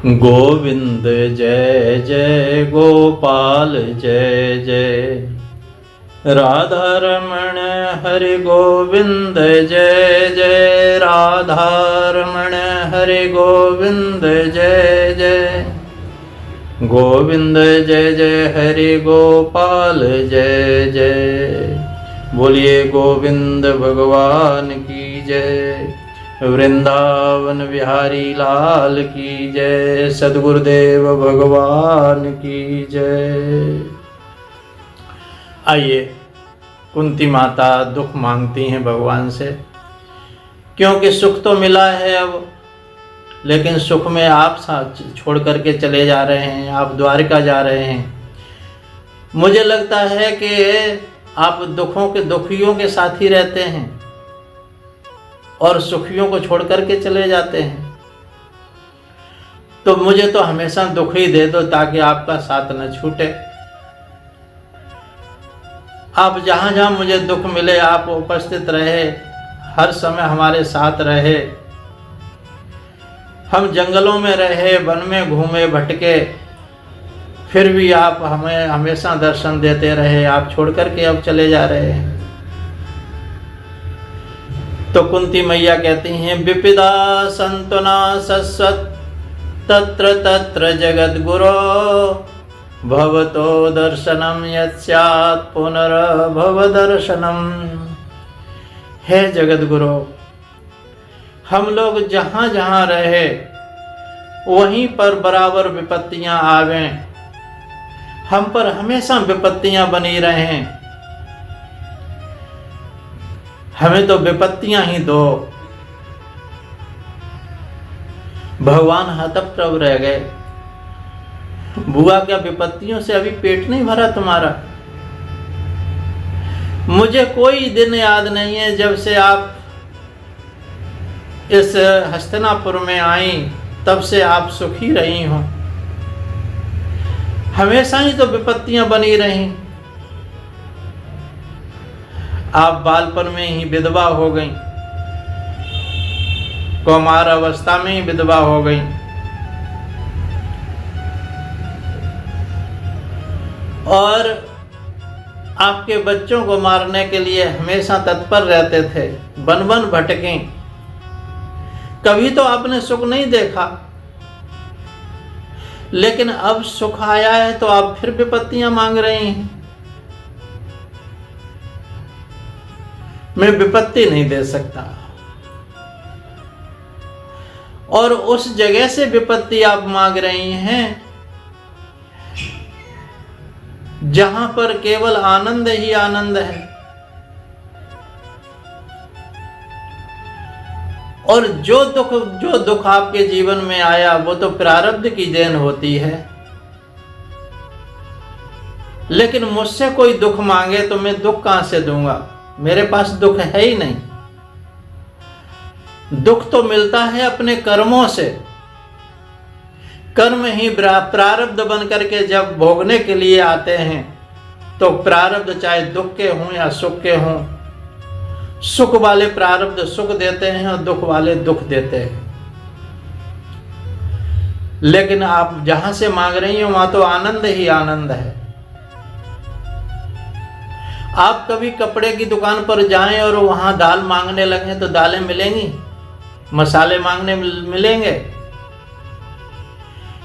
गोविंद जय जय गोपाल जय जय राधा रमण हरि गोविंद जय जय राधा रमण हरि गोविंद जय जय गोविंद जय जय हरि गोपाल जय जय। बोलिए गोविंद भगवान की जय। वृंदावन बिहारी लाल की जय। सद्गुरुदेव भगवान की जय। आइए, कुंती माता दुख मांगती हैं भगवान से, क्योंकि सुख तो मिला है अब, लेकिन सुख में आप साथ छोड़ करके चले जा रहे हैं, आप द्वारिका जा रहे हैं। मुझे लगता है कि आप दुखियों के साथ ही रहते हैं और सुखियों को छोड़ करके चले जाते हैं। तो मुझे तो हमेशा दुख ही दे दो ताकि आपका साथ न छूटे। आप जहाँ जहाँ मुझे दुख मिले आप उपस्थित रहे, हर समय हमारे साथ रहे। हम जंगलों में रहे, वन में घूमे भटके, फिर भी आप हमें हमेशा दर्शन देते रहे। आप छोड़ करके अब चले जा रहे हैं। तो कुंती मैया कहती हैं, विपिदा संतना सस्वत तत्र तत्र जगद गुरो भवतो दर्शनम यस्यात् पुनर्भव दर्शनम। हे जगत गुरु, हम लोग जहाँ जहाँ रहे वहीं पर बराबर विपत्तियां आवें, हम पर हमेशा विपत्तियां बनी रहें। हमें तो विपत्तियां ही दो। भगवान हतप्रभ रह गए। बुआ, क्या विपत्तियों से अभी पेट नहीं भरा तुम्हारा? मुझे कोई दिन याद नहीं है जब से आप इस हस्तिनापुर में आई, तब से आप सुखी रही हो। हमेशा ही तो विपत्तियां बनी रही। आप बालपन में ही विधवा हो गई, कौमार अवस्था में ही विधवा हो गई, और आपके बच्चों को मारने के लिए हमेशा तत्पर रहते थे, वन वन भटके। कभी तो आपने सुख नहीं देखा, लेकिन अब सुख आया है तो आप फिर विपत्तियां मांग रही हैं। मैं विपत्ति नहीं दे सकता, और उस जगह से विपत्ति आप मांग रही हैं जहां पर केवल आनंद ही आनंद है। और जो दुख आपके जीवन में आया वो तो प्रारब्ध की देन होती है। लेकिन मुझसे कोई दुख मांगे तो मैं दुख कहां से दूंगा? मेरे पास दुख है ही नहीं। दुख तो मिलता है अपने कर्मों से। कर्म ही प्रारब्ध बन करके जब भोगने के लिए आते हैं, तो प्रारब्ध चाहे दुख के हों या सुख के हों, सुख वाले प्रारब्ध सुख देते हैं और दुख वाले दुख देते हैं। लेकिन आप जहां से मांग रही हो वहां तो आनंद ही आनंद है। आप कभी कपड़े की दुकान पर जाएं और वहां दाल मांगने लगें तो दालें मिलेंगी? मसाले मांगने मिलेंगे?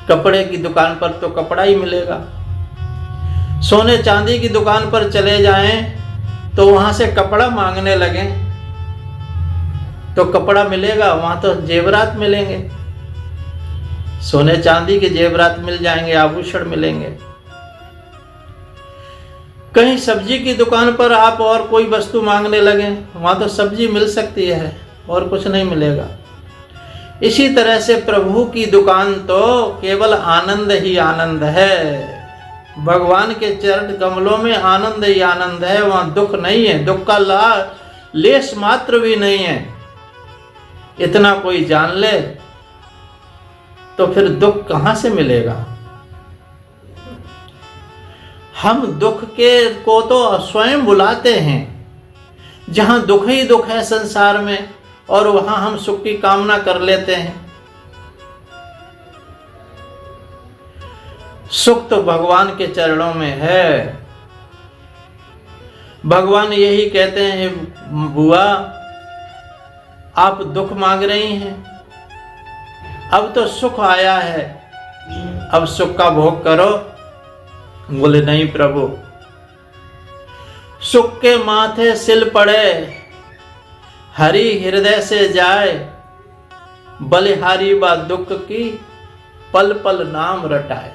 कपड़े की दुकान पर तो कपड़ा ही मिलेगा। सोने चांदी की दुकान पर चले जाएं तो वहां से कपड़ा मांगने लगें तो कपड़ा मिलेगा? वहां तो जेवरात मिलेंगे। सोने चांदी के जेवरात मिल जाएंगे, आभूषण मिलेंगे। कहीं सब्जी की दुकान पर आप और कोई वस्तु मांगने लगे, वहां तो सब्जी मिल सकती है और कुछ नहीं मिलेगा। इसी तरह से प्रभु की दुकान तो केवल आनंद ही आनंद है। भगवान के चरण कमलों में आनंद ही आनंद है, वहां दुख नहीं है। दुख का लेश मात्र भी नहीं है। इतना कोई जान ले तो फिर दुख कहां से मिलेगा? हम दुख को तो स्वयं बुलाते हैं। जहां दुख ही दुख है संसार में, और वहां हम सुख की कामना कर लेते हैं। सुख तो भगवान के चरणों में है। भगवान यही कहते हैं, बुआ आप दुख मांग रही हैं, अब तो सुख आया है, अब सुख का भोग करो। बोले नहीं प्रभु, सुख के माथे सिल पड़े, हरि हृदय से जाए, बलिहारी बा दुख की, पल पल नाम रटाए।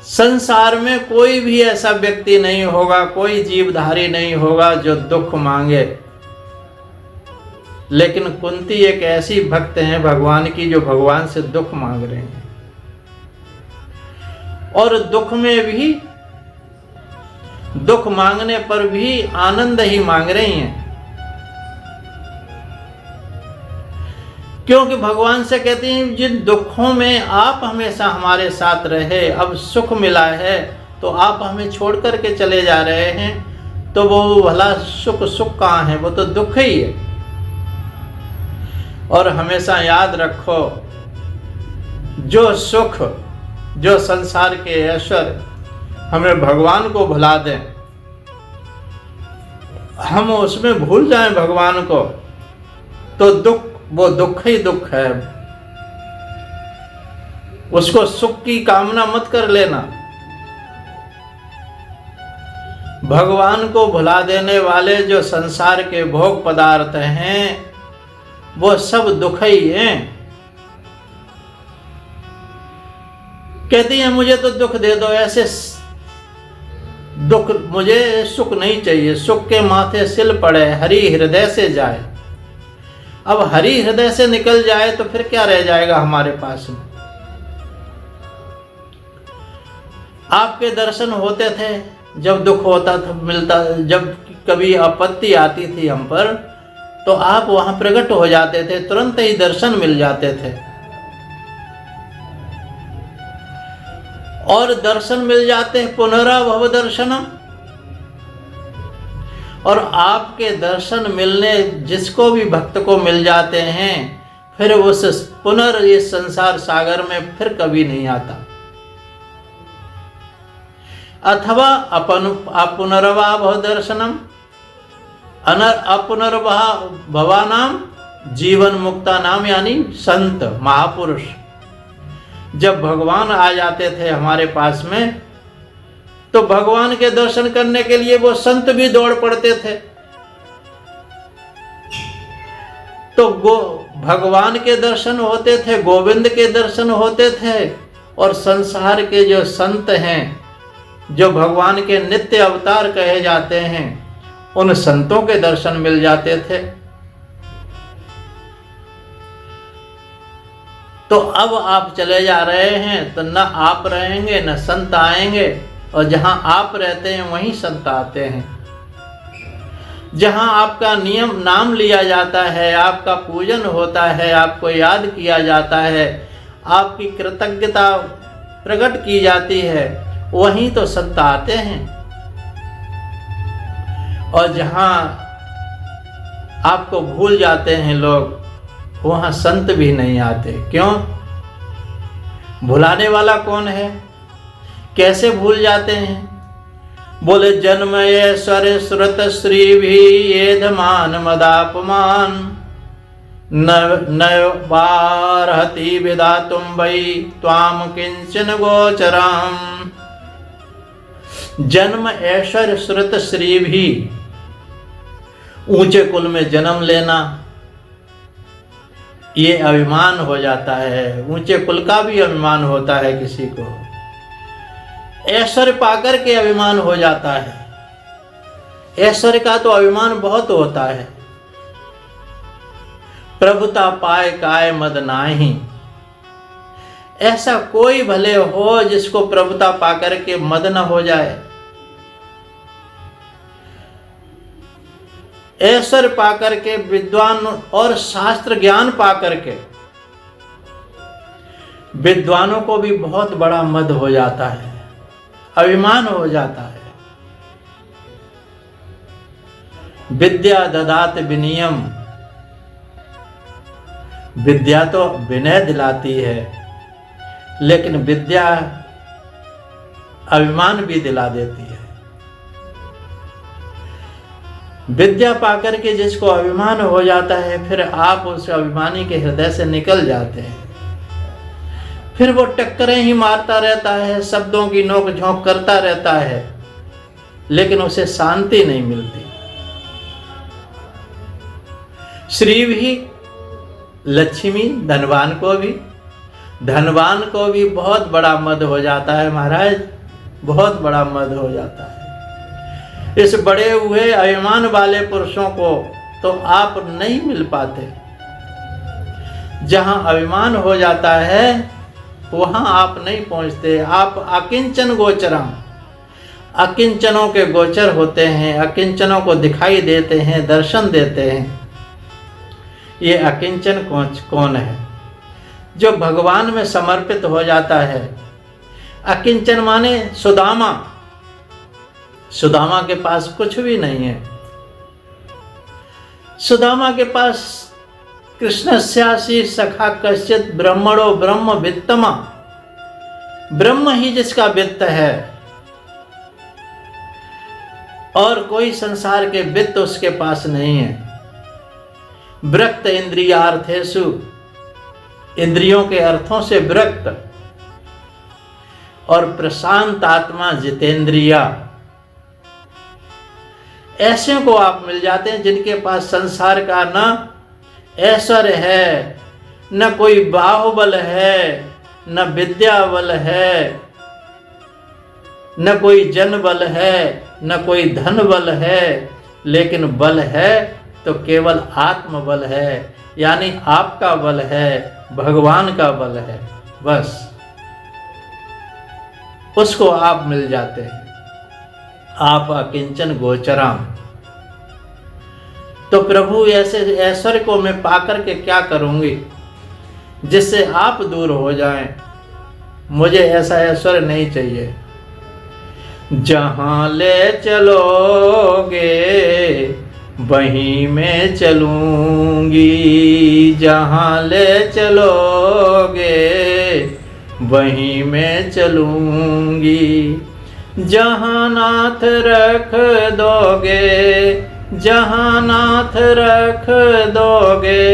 संसार में कोई भी ऐसा व्यक्ति नहीं होगा, कोई जीवधारी नहीं होगा जो दुख मांगे, लेकिन कुंती एक ऐसी भक्त हैं भगवान की जो भगवान से दुख मांग रहे हैं, और दुख में भी, दुख मांगने पर भी आनंद ही मांग रही हैं, क्योंकि भगवान से कहती हैं जिन दुखों में आप हमेशा हमारे साथ रहे, अब सुख मिला है तो आप हमें छोड़ करके चले जा रहे हैं, तो वो भला सुख सुख कहाँ है, वो तो दुख ही है। और हमेशा याद रखो, जो सुख, जो संसार के ऐश्वर्य हमें भगवान को भुला दें, हम उसमें भूल जाएं भगवान को, तो दुख, वो दुख ही दुख है। उसको सुख की कामना मत कर लेना। भगवान को भुला देने वाले जो संसार के भोग पदार्थ हैं, वो सब दुख ही हैं। कहती हैं मुझे तो दुख दे दो, ऐसे दुख, मुझे सुख नहीं चाहिए। सुख के माथे सिल पड़े, हरि हृदय से जाए। अब हरि हृदय से निकल जाए तो फिर क्या रह जाएगा हमारे पास में। आपके दर्शन होते थे जब दुख होता था, मिलता, जब कभी आपत्ति आती थी हम पर, तो आप वहां प्रकट हो जाते थे, तुरंत ही दर्शन मिल जाते थे। और दर्शन मिल जाते हैं, पुनराभव दर्शनम। और आपके दर्शन मिलने, जिसको भी भक्त को मिल जाते हैं, फिर उस इस संसार सागर में फिर कभी नहीं आता। अथवा पुनर्भाव दर्शनम, अपुनर्भवानाम जीवन मुक्ता नाम, यानी संत महापुरुष जब भगवान आ जाते थे हमारे पास में, तो भगवान के दर्शन करने के लिए वो संत भी दौड़ पड़ते थे। तो भगवान के दर्शन होते थे, गोविंद के दर्शन होते थे, और संसार के जो संत हैं, जो भगवान के नित्य अवतार कहे जाते हैं, उन संतों के दर्शन मिल जाते थे। तो अब आप चले जा रहे हैं, तो न आप रहेंगे न संत आएंगे, और जहां आप रहते हैं वहीं संत आते हैं। जहां आपका नियम नाम लिया जाता है, आपका पूजन होता है, आपको याद किया जाता है, आपकी कृतज्ञता प्रकट की जाती है, वहीं तो संत आते हैं। और जहां आपको भूल जाते हैं लोग, वहां संत भी नहीं आते। क्यों? भुलाने वाला कौन है? कैसे भूल जाते हैं? बोले जन्म ऐश्वर्य श्रुत श्री भी येधमान मदापमान, न वारहति विधातुम वै त्वाम किंचन गोचराम। जन्म ऐश्वर्य श्रुत श्री भी, ऊंचे कुल में जन्म लेना, ये अभिमान हो जाता है। ऊंचे कुल का भी अभिमान होता है किसी को, ऐश्वर्य पाकर के अभिमान हो जाता है। ऐश्वर्य का तो अभिमान बहुत होता है। प्रभुता पाए काय मद नाही, ऐसा कोई भले हो जिसको प्रभुता पाकर के मद न हो जाए। ऐश्वर्य पाकर के, विद्वान और शास्त्र ज्ञान पाकर के विद्वानों को भी बहुत बड़ा मद हो जाता है, अभिमान हो जाता है। विद्या ददात विनियम, विद्या तो विनय दिलाती है, लेकिन विद्या अभिमान भी दिला देती है। विद्या पाकर के जिसको अभिमान हो जाता है, फिर आप उस अभिमानी के हृदय से निकल जाते हैं। फिर वो टक्करें ही मारता रहता है, शब्दों की नोक झोंक करता रहता है, लेकिन उसे शांति नहीं मिलती। श्री भी, लक्ष्मी धनवान को भी बहुत बड़ा मद हो जाता है महाराज, बहुत बड़ा मद हो जाता है। इस बड़े हुए अभिमान वाले पुरुषों को तो आप नहीं मिल पाते। जहां अभिमान हो जाता है वहां आप नहीं पहुंचते। आप अकिंचन गोचरम, अकिंचनों के गोचर होते हैं, अकिंचनों को दिखाई देते हैं, दर्शन देते हैं। ये अकिंचन कौन है? जो भगवान में समर्पित हो जाता है। अकिंचन माने सुदामा। सुदामा के पास कुछ भी नहीं है। सुदामा के पास कृष्णस्यासि सखा कश्चित् ब्रह्मणो ब्रह्म वित्तमा, ब्रह्म ही जिसका वित्त है और कोई संसार के वित्त उसके पास नहीं है। विरक्त इंद्रियार्थेषु, इंद्रियों के अर्थों से विरक्त, और प्रशांत आत्मा जितेंद्रिया। ऐसे को आप मिल जाते हैं जिनके पास संसार का न ऐश्वर्य है, न कोई बाहुबल है, न विद्या बल है, न कोई जन बल है, न कोई धन बल है, लेकिन बल है तो केवल आत्म बल है, यानी आपका बल है, भगवान का बल है। बस उसको आप मिल जाते हैं। आप अकिंचन गोचराम। तो प्रभु ऐसे ऐश्वर्य को मैं पाकर के क्या करूंगी जिससे आप दूर हो जाएं? मुझे ऐसा ऐश्वर्य नहीं चाहिए। जहां ले चलोगे वहीं मैं चलूंगी, जहां ले चलोगे वहीं मैं चलूंगी। जहां नाथ रख दोगे, जहां नाथ रख दोगे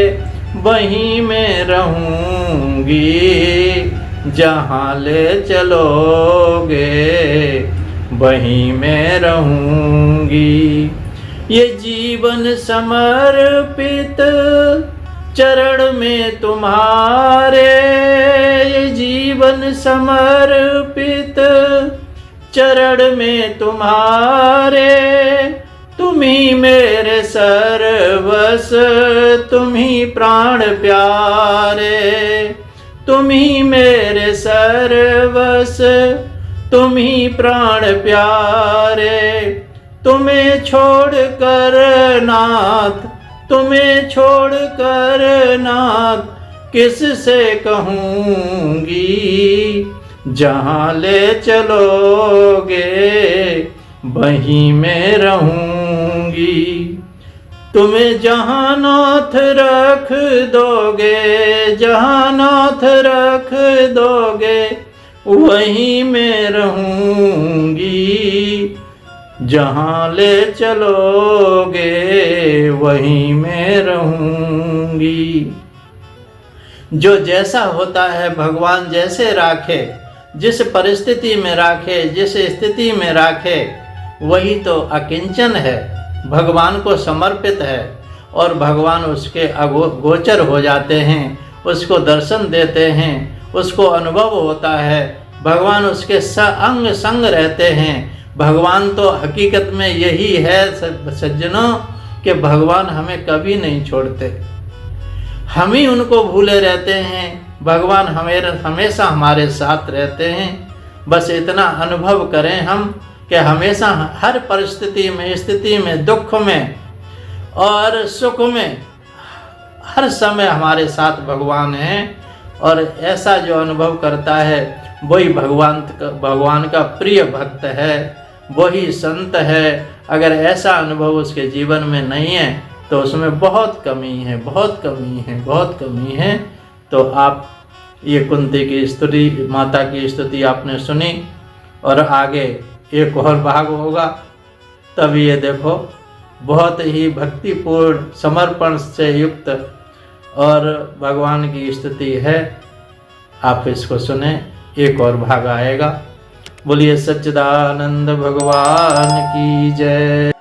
वहीं मैं रहूंगी। जहां ले चलोगे वहीं मैं रहूंगी। ये जीवन समर्पित चरण में तुम्हारे, ये जीवन समर्पित चरण में तुम्हारे। तुम ही मेरे सर्वस, तुम ही प्राण प्यारे। तुम ही मेरे सर्वस, तुम ही प्राण प्यारे। तुम्हें छोड़ कर नाथ, तुम्हें छोड़ कर नाथ किस से कहूँगी। जहाँ ले चलोगे वहीं मैं रहूँगी। तुम्हें जहाँ नाथ रख दोगे, जहाँ नाथ रख दोगे वहीं मैं रहूँगी। जहाँ ले चलोगे वहीं मैं रहूँगी। जो जैसा होता है भगवान जैसे राखे, जिस परिस्थिति में राखे, जिस स्थिति में राखे, वही तो अकिंचन है, भगवान को समर्पित है। और भगवान उसके गोचर हो जाते हैं, उसको दर्शन देते हैं, उसको अनुभव होता है। भगवान उसके अंग संग रहते हैं। भगवान तो हकीकत में यही है सज्जनों कि भगवान हमें कभी नहीं छोड़ते, हम ही उनको भूले रहते हैं। भगवान हमेशा हमारे साथ रहते हैं। बस इतना अनुभव करें हम कि हमेशा हर परिस्थिति में, स्थिति में, दुख में और सुख में हर समय हमारे साथ भगवान हैं। और ऐसा जो अनुभव करता है वही भगवान का प्रिय भक्त है, वही संत है। अगर ऐसा अनुभव उसके जीवन में नहीं है तो उसमें बहुत कमी है, बहुत कमी है, बहुत कमी है। तो आप ये कुंती की स्तुति, माता की स्तुति आपने सुनी, और आगे एक और भाग होगा। तब ये देखो बहुत ही भक्तिपूर्ण समर्पण से युक्त और भगवान की स्तुति है, आप इसको सुने। एक और भाग आएगा। बोलिए सच्चिदानंद भगवान की जय।